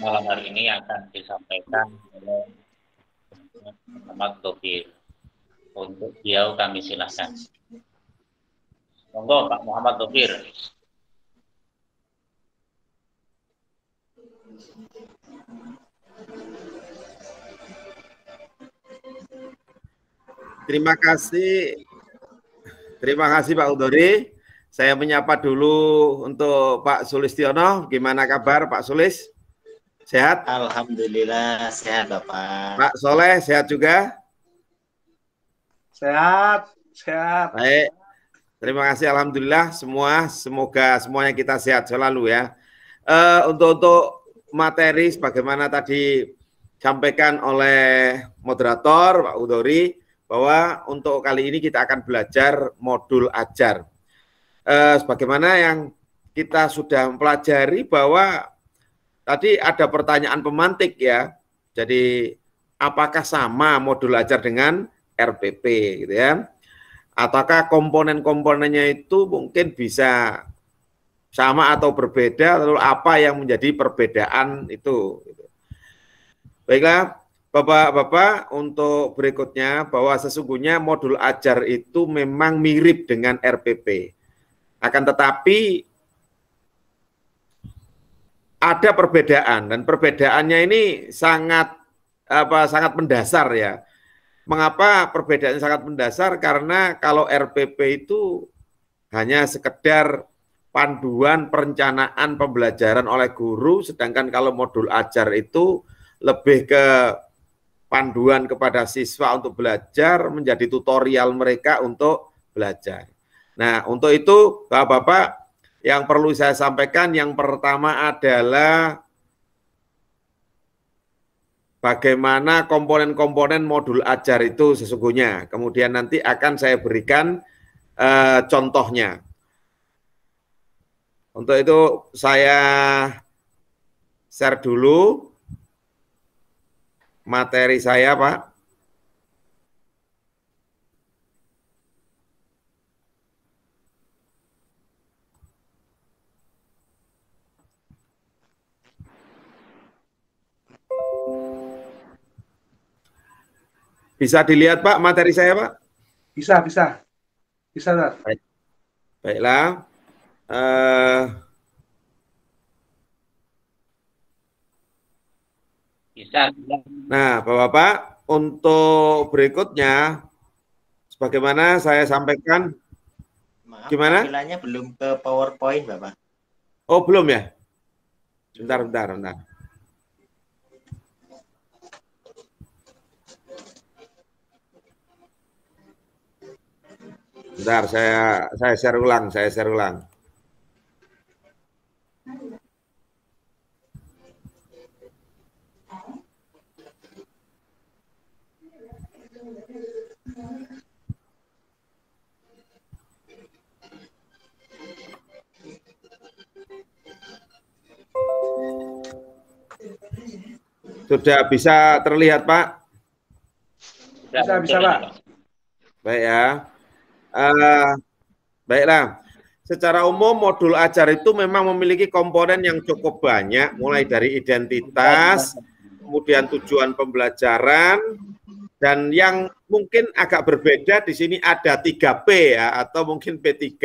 malam hari ini akan disampaikan oleh Muhammad Dhofir. Untuk beliau kami silahkan. Monggo Pak Muhammad Dhofir. Terima kasih Pak Udori. Saya menyapa dulu untuk Pak Sulistiono. Gimana kabar Pak Sulis? Sehat? Alhamdulillah sehat Bapak. Pak Soleh sehat juga? Sehat. Baik. Terima kasih alhamdulillah semua. Semoga semuanya kita sehat selalu ya. Untuk materi sebagaimana tadi sampaikan oleh moderator Pak Udori, bahwa untuk kali ini kita akan belajar modul ajar. Sebagaimana yang kita sudah mempelajari bahwa tadi ada pertanyaan pemantik ya. Jadi apakah sama modul ajar dengan RPP gitu ya? Ataukah komponen-komponennya itu mungkin bisa sama atau berbeda, lalu apa yang menjadi perbedaan itu? Baiklah, Bapak-Bapak, untuk berikutnya bahwa sesungguhnya modul ajar itu memang mirip dengan RPP. Akan tetapi ada perbedaan, dan perbedaannya ini sangat mendasar ya. Mengapa perbedaannya sangat mendasar? Karena kalau RPP itu hanya sekedar panduan perencanaan pembelajaran oleh guru, sedangkan kalau modul ajar itu lebih ke panduan kepada siswa untuk belajar, menjadi tutorial mereka untuk belajar. Nah, untuk itu Bapak-Bapak, yang perlu saya sampaikan yang pertama adalah bagaimana komponen-komponen modul ajar itu sesungguhnya. Kemudian nanti akan saya berikan contohnya. Untuk itu saya share dulu materi saya, Pak. Bisa dilihat Pak materi saya Pak? Bisa Pak. Baiklah. Bisa. Nah Bapak-Bapak, untuk berikutnya sebagaimana saya sampaikan. Maaf, gimana? tampilannya belum ke PowerPoint Bapak. Oh belum ya? Bentar. Bentar, saya share ulang. Sudah bisa terlihat Pak? Bisa Pak. Baik ya. Baiklah, secara umum modul ajar itu memang memiliki komponen yang cukup banyak, mulai dari identitas, kemudian tujuan pembelajaran, dan yang mungkin agak berbeda di sini ada 3P ya, atau mungkin P3.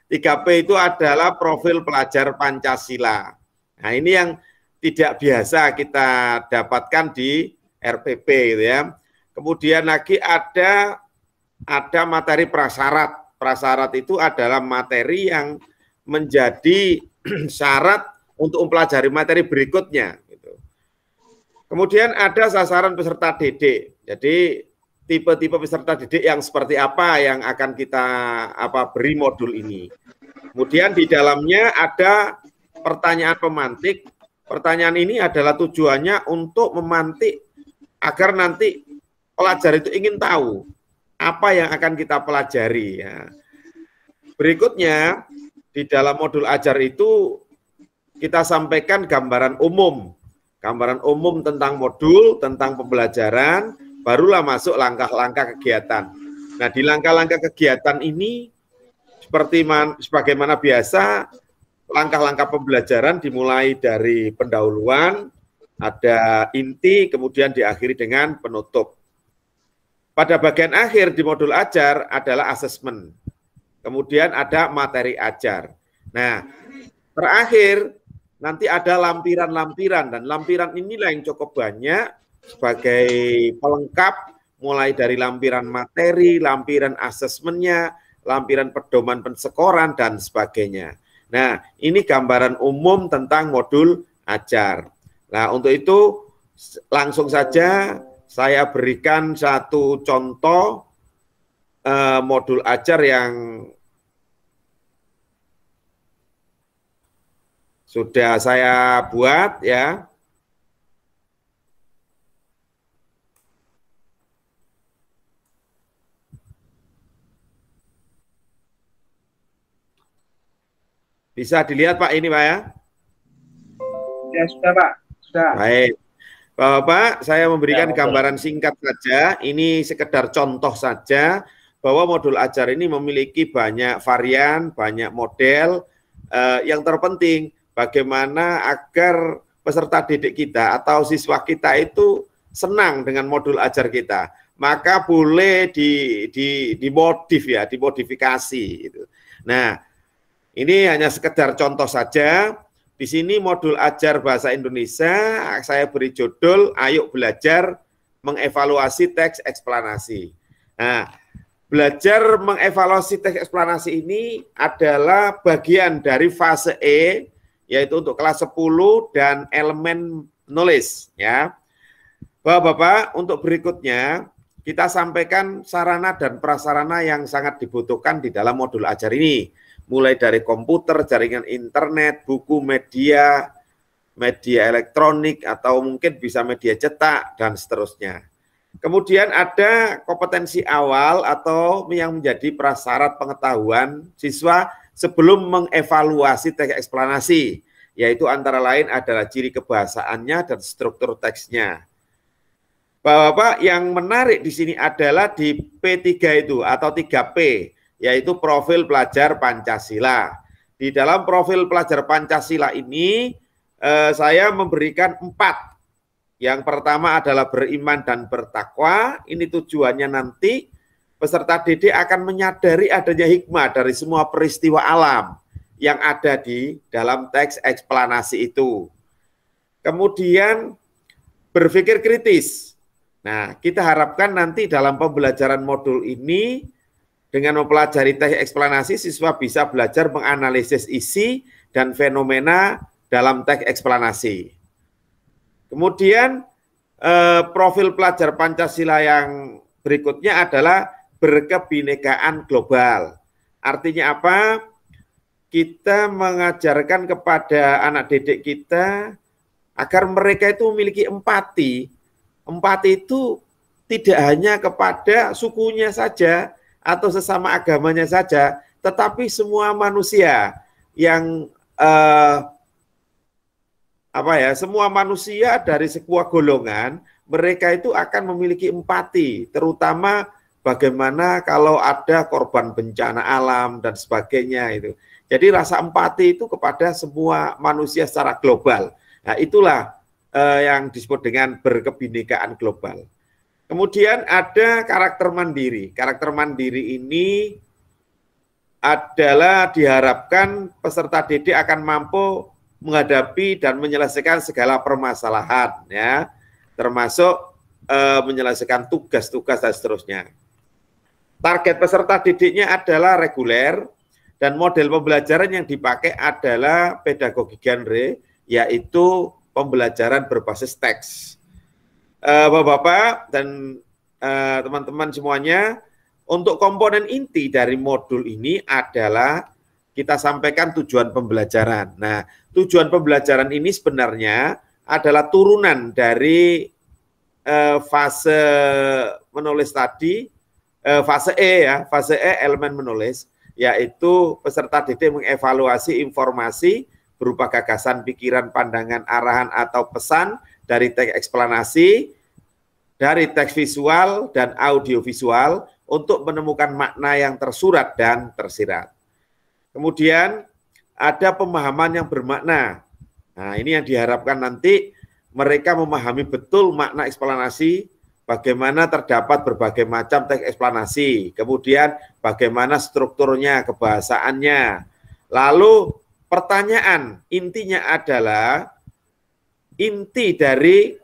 3P itu adalah profil pelajar Pancasila. Nah ini yang tidak biasa kita dapatkan di RPP gitu ya. Kemudian lagi ada materi prasyarat. Prasyarat itu adalah materi yang menjadi syarat untuk mempelajari materi berikutnya. Gitu. Kemudian ada sasaran peserta didik. Jadi tipe-tipe peserta didik yang seperti apa yang akan kita beri modul ini. Kemudian di dalamnya ada pertanyaan pemantik. Pertanyaan ini adalah tujuannya untuk memantik agar nanti pelajar itu ingin tahu apa yang akan kita pelajari. Ya. Berikutnya, di dalam modul ajar itu kita sampaikan gambaran umum. Gambaran umum tentang modul, tentang pembelajaran, barulah masuk langkah-langkah kegiatan. Nah, di langkah-langkah kegiatan ini, sebagaimana biasa, langkah-langkah pembelajaran dimulai dari pendahuluan, ada inti, kemudian diakhiri dengan penutup. Pada bagian akhir di modul ajar adalah asesmen. Kemudian ada materi ajar. Nah, terakhir nanti ada lampiran-lampiran, dan lampiran inilah yang cukup banyak sebagai pelengkap, mulai dari lampiran materi, lampiran asesmennya, lampiran pedoman pensekoran, dan sebagainya. Nah, ini gambaran umum tentang modul ajar. Nah, untuk itu langsung saja saya berikan satu contoh modul ajar yang sudah saya buat ya. Bisa dilihat Pak ini Pak ya? Ya sudah Pak, sudah. Baik. Bapak, saya memberikan gambaran singkat saja. Ini sekedar contoh saja bahwa modul ajar ini memiliki banyak varian, banyak model. Yang terpenting bagaimana agar peserta didik kita atau siswa kita itu senang dengan modul ajar kita. Maka boleh dimodif ya, dimodifikasi. Gitu. Nah, ini hanya sekedar contoh saja. Di sini modul ajar bahasa Indonesia, saya beri judul, ayo belajar mengevaluasi teks eksplanasi. Nah, belajar mengevaluasi teks eksplanasi ini adalah bagian dari fase E, yaitu untuk kelas 10 dan elemen menulis. Ya. Bapak-bapak, untuk berikutnya, kita sampaikan sarana dan prasarana yang sangat dibutuhkan di dalam modul ajar ini. Mulai dari komputer, jaringan internet, buku, media elektronik, atau mungkin bisa media cetak, dan seterusnya. Kemudian ada kompetensi awal atau yang menjadi prasyarat pengetahuan siswa sebelum mengevaluasi teks eksplanasi, yaitu antara lain adalah ciri kebahasaannya dan struktur teksnya. Bapak-bapak, yang menarik di sini adalah di P3 itu atau 3P, yaitu profil pelajar Pancasila. Di dalam profil pelajar Pancasila ini saya memberikan 4. Yang pertama adalah beriman dan bertakwa. Ini tujuannya nanti peserta didik akan menyadari adanya hikmah dari semua peristiwa alam yang ada di dalam teks eksplanasi itu. Kemudian berpikir kritis. Nah, kita harapkan nanti dalam pembelajaran modul ini dengan mempelajari teks eksplanasi, siswa bisa belajar menganalisis isi dan fenomena dalam teks eksplanasi. Kemudian profil pelajar Pancasila yang berikutnya adalah berkebinekaan global. Artinya apa? Kita mengajarkan kepada anak didik kita agar mereka itu memiliki empati. Empati itu tidak hanya kepada sukunya saja, atau sesama agamanya saja, tetapi semua manusia yang semua manusia dari sebuah golongan, mereka itu akan memiliki empati, terutama bagaimana kalau ada korban bencana alam dan sebagainya itu. Jadi rasa empati itu kepada semua manusia secara global. Nah, itulah yang disebut dengan berkebinekaan global. Kemudian ada karakter mandiri. Karakter mandiri ini adalah diharapkan peserta didik akan mampu menghadapi dan menyelesaikan segala permasalahan, ya, termasuk menyelesaikan tugas-tugas dan seterusnya. Target peserta didiknya adalah reguler dan model pembelajaran yang dipakai adalah pedagogi genre, yaitu pembelajaran berbasis teks. Bapak-bapak dan teman-teman semuanya, untuk komponen inti dari modul ini adalah kita sampaikan tujuan pembelajaran. Nah, tujuan pembelajaran ini sebenarnya adalah turunan dari fase menulis tadi, fase E ya, fase E elemen menulis, yaitu peserta didik mengevaluasi informasi berupa gagasan, pikiran, pandangan, arahan, atau pesan dari teks eksplanasi, dari teks visual dan audiovisual untuk menemukan makna yang tersurat dan tersirat. Kemudian ada pemahaman yang bermakna. Nah, ini yang diharapkan nanti mereka memahami betul makna eksplanasi, bagaimana terdapat berbagai macam teks eksplanasi, kemudian bagaimana strukturnya, kebahasaannya. Lalu pertanyaan intinya adalah inti dari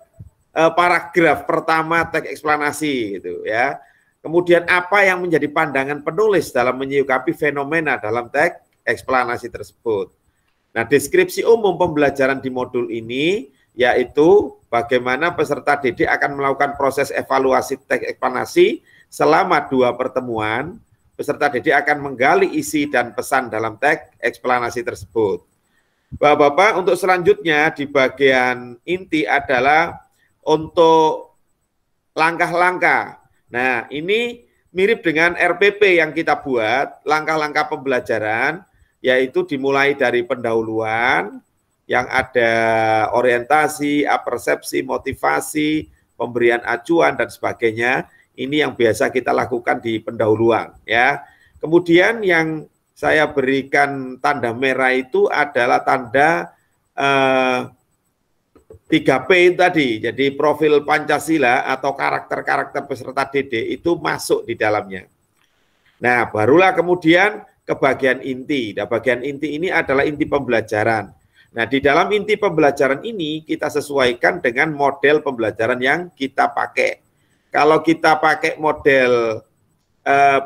paragraf pertama teks eksplanasi gitu ya. Kemudian apa yang menjadi pandangan penulis dalam menyikapi fenomena dalam teks eksplanasi tersebut. Nah, deskripsi umum pembelajaran di modul ini yaitu bagaimana peserta didik akan melakukan proses evaluasi teks eksplanasi selama 2 pertemuan. Peserta didik akan menggali isi dan pesan dalam teks eksplanasi tersebut. Bapak-bapak, untuk selanjutnya di bagian inti adalah untuk langkah-langkah. Nah, ini mirip dengan RPP yang kita buat, langkah-langkah pembelajaran, yaitu dimulai dari pendahuluan, yang ada orientasi, apersepsi, motivasi, pemberian acuan, dan sebagainya. Ini yang biasa kita lakukan di pendahuluan. Ya. Kemudian yang saya berikan tanda merah itu adalah tanda 3P tadi, jadi profil Pancasila atau karakter-karakter peserta didik itu masuk di dalamnya. Nah, barulah kemudian ke bagian inti. Nah, bagian inti ini adalah inti pembelajaran. Nah, di dalam inti pembelajaran ini kita sesuaikan dengan model pembelajaran yang kita pakai. Kalau kita pakai model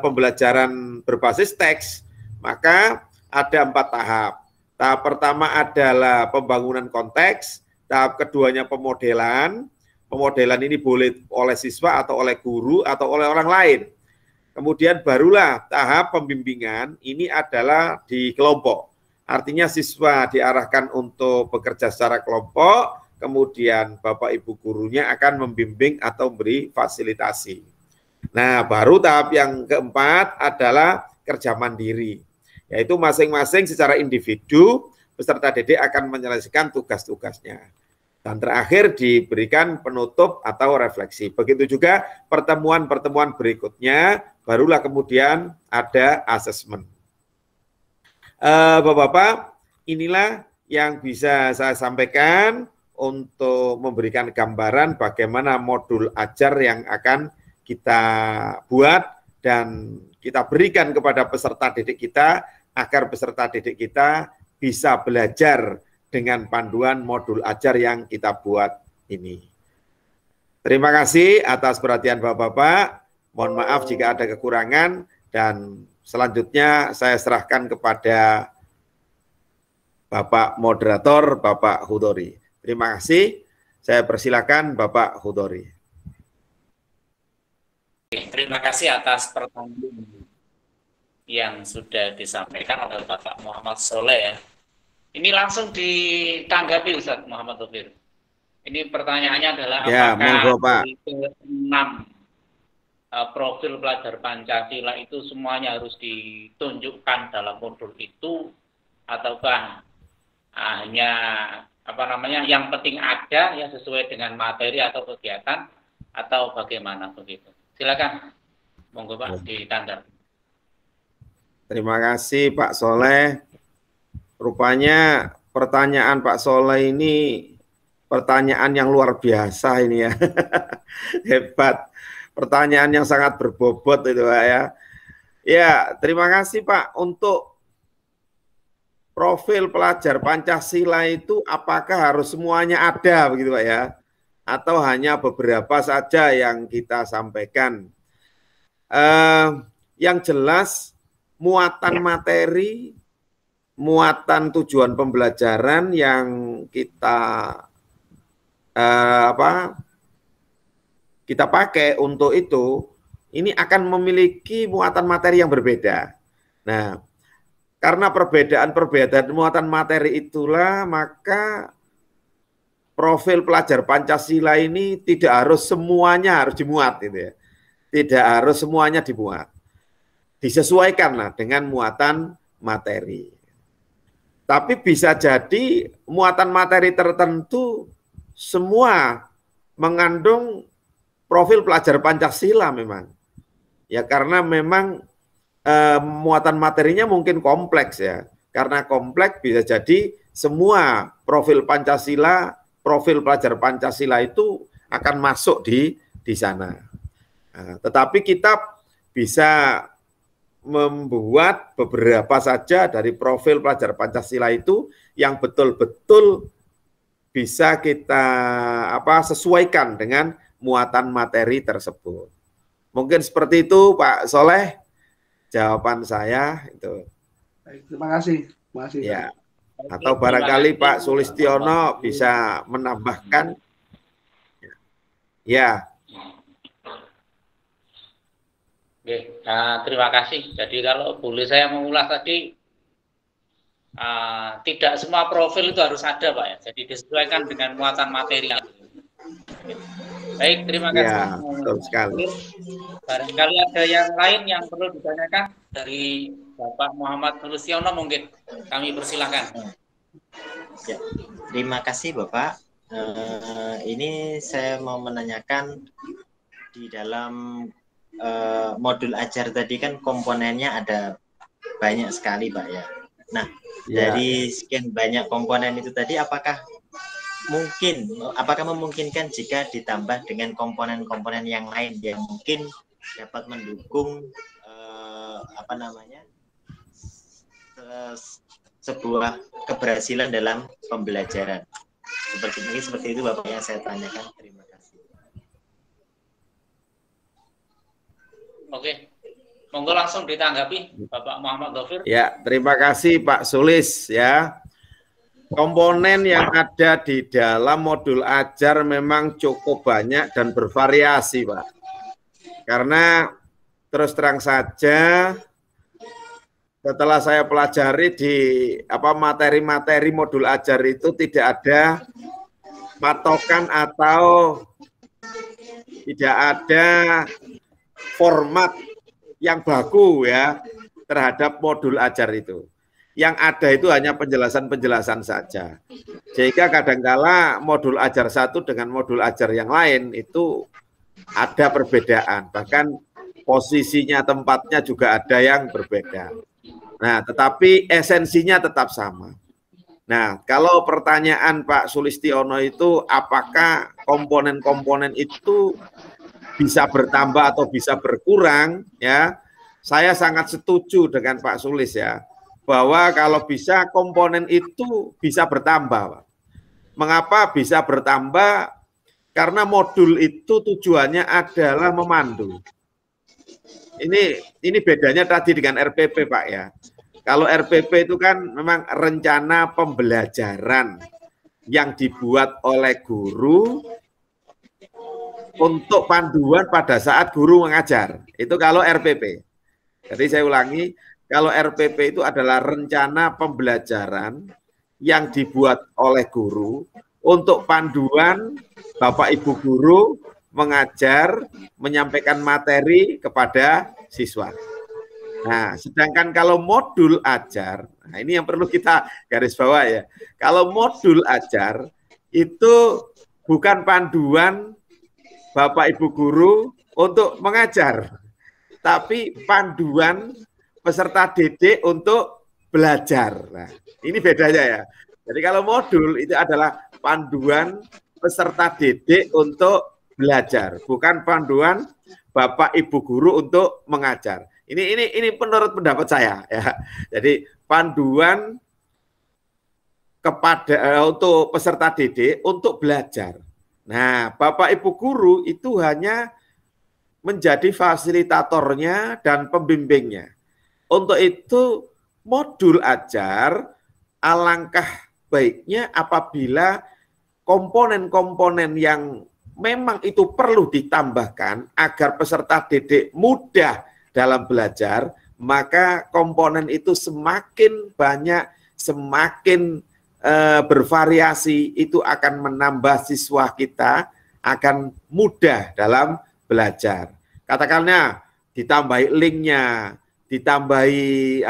pembelajaran berbasis teks, maka ada 4 tahap. Tahap pertama adalah pembangunan konteks. Tahap keduanya pemodelan. Pemodelan ini boleh oleh siswa atau oleh guru atau oleh orang lain. Kemudian barulah tahap pembimbingan, ini adalah di kelompok. Artinya siswa diarahkan untuk bekerja secara kelompok, kemudian Bapak Ibu gurunya akan membimbing atau beri fasilitasi. Nah, baru tahap yang keempat adalah kerja mandiri, yaitu masing-masing secara individu peserta didik akan menyelesaikan tugas-tugasnya. Dan terakhir diberikan penutup atau refleksi. Begitu juga pertemuan-pertemuan berikutnya, barulah kemudian ada asesmen. Bapak-bapak, inilah yang bisa saya sampaikan untuk memberikan gambaran bagaimana modul ajar yang akan kita buat dan kita berikan kepada peserta didik kita agar peserta didik kita bisa belajar dengan panduan modul ajar yang kita buat ini. Terima kasih atas perhatian Bapak-bapak. Mohon maaf jika ada kekurangan dan selanjutnya saya serahkan kepada Bapak moderator, Bapak Hudori. Terima kasih. Saya persilakan Bapak Hudori. Terima kasih atas pertanyaan yang sudah disampaikan oleh Bapak Muhammad Soleh ya. Ini langsung ditanggapi Ustaz Muhammad Tufir. Ini pertanyaannya adalah ya, apakah dari ke-6 profil pelajar Pancasila itu semuanya harus ditunjukkan dalam modul itu ataukah hanya yang penting ada ya sesuai dengan materi atau kegiatan atau bagaimana begitu. Silakan. Monggo Pak ditanggapi. Terima kasih Pak Soleh. Rupanya pertanyaan Pak Soleh ini pertanyaan yang luar biasa ini ya. Hebat. Pertanyaan yang sangat berbobot itu Pak ya. Ya, terima kasih Pak. Untuk profil pelajar Pancasila itu apakah harus semuanya ada begitu Pak ya? Atau hanya beberapa saja yang kita sampaikan? Yang jelas muatan materi, muatan tujuan pembelajaran yang kita kita pakai untuk itu, ini akan memiliki muatan materi yang berbeda. Nah, karena perbedaan muatan materi itulah, maka profil pelajar Pancasila ini tidak harus semuanya harus dimuat, gitu ya. Tidak harus semuanya dimuat. Disesuaikanlah dengan muatan materi. Tapi bisa jadi muatan materi tertentu semua mengandung profil pelajar Pancasila memang. Ya karena memang muatan materinya mungkin kompleks ya. Karena kompleks bisa jadi semua profil Pancasila, profil pelajar Pancasila itu akan masuk di sana. Nah, tetapi kita bisa membuat beberapa saja dari profil pelajar Pancasila itu yang betul-betul bisa kita sesuaikan dengan muatan materi tersebut. Mungkin seperti itu Pak Soleh, jawaban saya itu. Baik, terima kasih. Terima kasih. Ya. Atau barangkali Pak Sulistiono bisa menambahkan. Ya. Oke, terima kasih. Jadi kalau boleh saya mengulas tadi, tidak semua profil itu harus ada, Pak ya. Jadi disesuaikan dengan muatan materi. Baik, terima kasih. Ya, betul sekali. Barangkali ada yang lain yang perlu ditanyakan dari Bapak Muhammad Sulistiono, mungkin kami persilahkan. Ya, terima kasih Bapak. Ini saya mau menanyakan di dalam modul ajar tadi kan komponennya ada banyak sekali Pak ya. Nah, dari sekian banyak komponen itu tadi apakah memungkinkan jika ditambah dengan komponen-komponen yang lain yang mungkin dapat mendukung sebuah keberhasilan dalam pembelajaran. Seperti itu Bapak yang saya tanyakan. Terima kasih. Oke, monggo langsung ditanggapi Bapak Muhammad Dhafir. Ya, terima kasih Pak Sulis ya. Komponen yang ada di dalam modul ajar memang cukup banyak dan bervariasi, Pak. Karena terus terang saja setelah saya pelajari di materi-materi modul ajar itu tidak ada patokan atau tidak ada format yang baku ya terhadap modul ajar itu. Yang ada itu hanya penjelasan-penjelasan saja. Sehingga kadangkala modul ajar satu dengan modul ajar yang lain itu ada perbedaan. Bahkan posisinya, tempatnya juga ada yang berbeda. Nah, tetapi esensinya tetap sama. Nah, kalau pertanyaan Pak Sulistiono itu apakah komponen-komponen itu bisa bertambah atau bisa berkurang, ya, saya sangat setuju dengan Pak Sulis ya, bahwa kalau bisa komponen itu bisa bertambah, Pak. Mengapa bisa bertambah? Karena modul itu tujuannya adalah memandu. Ini bedanya tadi dengan RPP, Pak ya. Kalau RPP itu kan memang rencana pembelajaran yang dibuat oleh guru untuk panduan pada saat guru mengajar. Itu kalau RPP. Jadi saya ulangi, kalau RPP itu adalah rencana pembelajaran yang dibuat oleh guru untuk panduan Bapak Ibu guru mengajar, menyampaikan materi kepada siswa. Nah, sedangkan kalau modul ajar, nah ini yang perlu kita garis bawah ya. Kalau modul ajar itu bukan panduan Bapak Ibu guru untuk mengajar, tapi panduan peserta didik untuk belajar. Nah, ini bedanya ya. Jadi kalau modul itu adalah panduan peserta didik untuk belajar, bukan panduan Bapak Ibu guru untuk mengajar. Ini menurut pendapat saya ya. Jadi panduan kepada untuk peserta didik untuk belajar. Nah, Bapak Ibu guru itu hanya menjadi fasilitatornya dan pembimbingnya. Untuk itu modul ajar alangkah baiknya apabila komponen-komponen yang memang itu perlu ditambahkan agar peserta didik mudah dalam belajar, maka komponen itu semakin banyak, semakin bervariasi, itu akan menambah siswa kita akan mudah dalam belajar. Katakanlah ditambahi linknya, ditambahi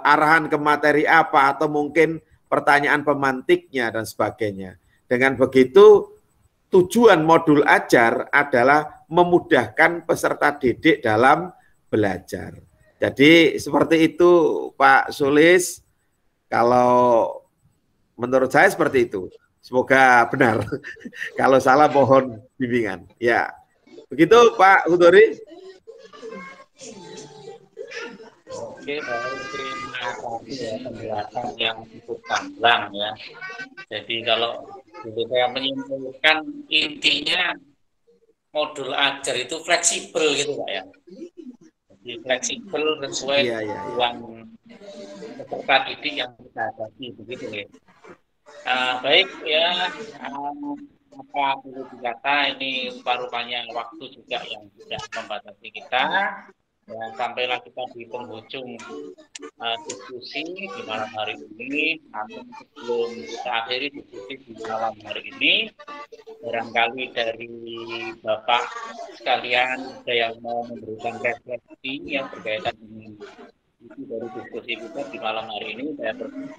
arahan ke materi apa, atau mungkin pertanyaan pemantiknya dan sebagainya. Dengan begitu tujuan modul ajar adalah memudahkan peserta didik dalam belajar. Jadi seperti itu Pak Sulis, kalau menurut saya seperti itu. Semoga benar. Kalau salah mohon bimbingan. Ya, begitu Pak Hudori. Oke, baik, terima kasih ya penjelasan yang cukup gamblang ya. Jadi kalau saya menyimpulkan, intinya modul ajar itu fleksibel gitu Pak ya. Jadi fleksibel sesuai dengan peserta didik yang kita hadapi begitu ya. Baik ya, apa perlu dikata, ini rupanya waktu juga yang sudah membatasi kita. Ya, sampailah kita di penghujung diskusi di malam hari ini. Namun sebelum kita akhiri diskusi di malam hari ini, barangkali dari Bapak sekalian ada yang mau memberikan refleksi yang berkaitan dengan isi dari diskusi kita di malam hari ini. Saya berterima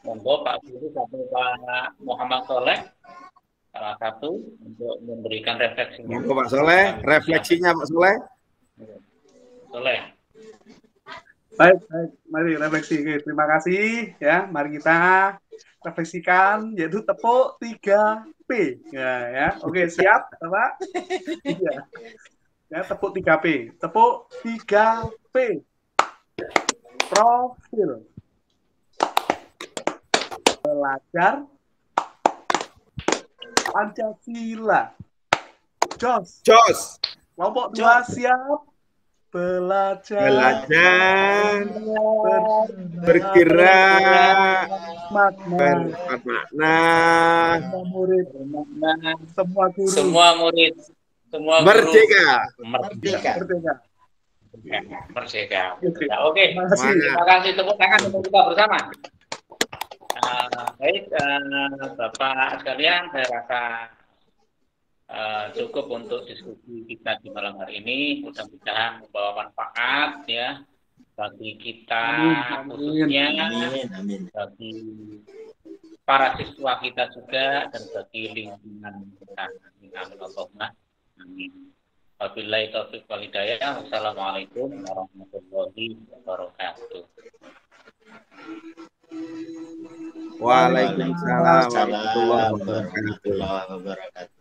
monggo Pak Guru sampai Pak Muhammad Soleh salah satu untuk memberikan refleksinya. Monggo Pak Soleh, refleksinya Pak Soleh. Soleh. Baik, mari refleksi. Oke, terima kasih ya. Mari kita refleksikan, yaitu tepuk 3P. Ya. Oke, siap, Pak? Iya. Ya, tepuk 3P. Tepuk 3P. Profil. Belajar Pancasila. Jos. Kelompok 2 siap. Belajar bergerak makna semua murid merdeka. Oke, terima kasih, tepuk tangan untuk kita bersama. Baik, Bapak sekalian, saya rasa cukup untuk diskusi kita di malam hari ini. Mudah-mudahan membawa manfaat ya bagi kita, khususnya bagi para siswa kita juga, dan bagi lingkungan kita. Amin. Wabillahi taufiq wal hidayah. Wassalamualaikum warahmatullahi wabarakatuh. Waalaikumsalam warahmatullahi warahmatullahi wabarakatuh.